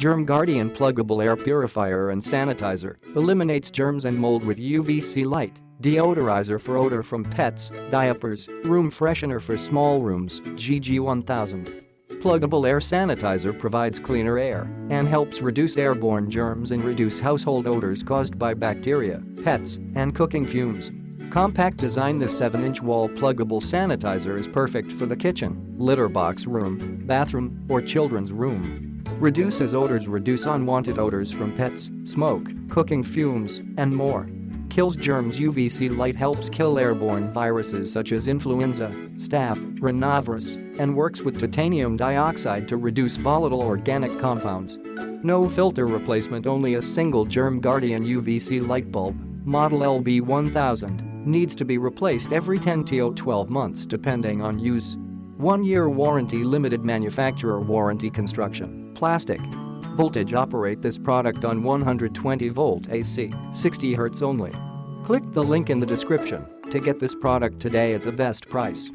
Germ Guardian Pluggable Air Purifier and Sanitizer eliminates germs and mold with UVC light. Deodorizer for odor from pets, diapers, room freshener for small rooms, GG1000. Pluggable air sanitizer provides cleaner air and helps reduce airborne germs and reduce household odors caused by bacteria, pets, and cooking fumes. Compact design. The 7-inch wall pluggable sanitizer is perfect for the kitchen, litter box room, bathroom, or children's room. Reduces odors. Reduce unwanted odors from pets, smoke, cooking fumes, and more. Kills germs. UVC light helps kill airborne viruses such as influenza, staph, rhinovirus, and works with titanium dioxide to reduce volatile organic compounds. No filter replacement. Only a single Germ Guardian UVC light bulb, model LB1000, needs to be replaced every 10 to 12 months depending on use. 1-year warranty. Limited manufacturer warranty. Construction, plastic. Voltage. Operate this product on 120 volt AC, 60 Hertz only. Click the link in the description to get this product today at the best price.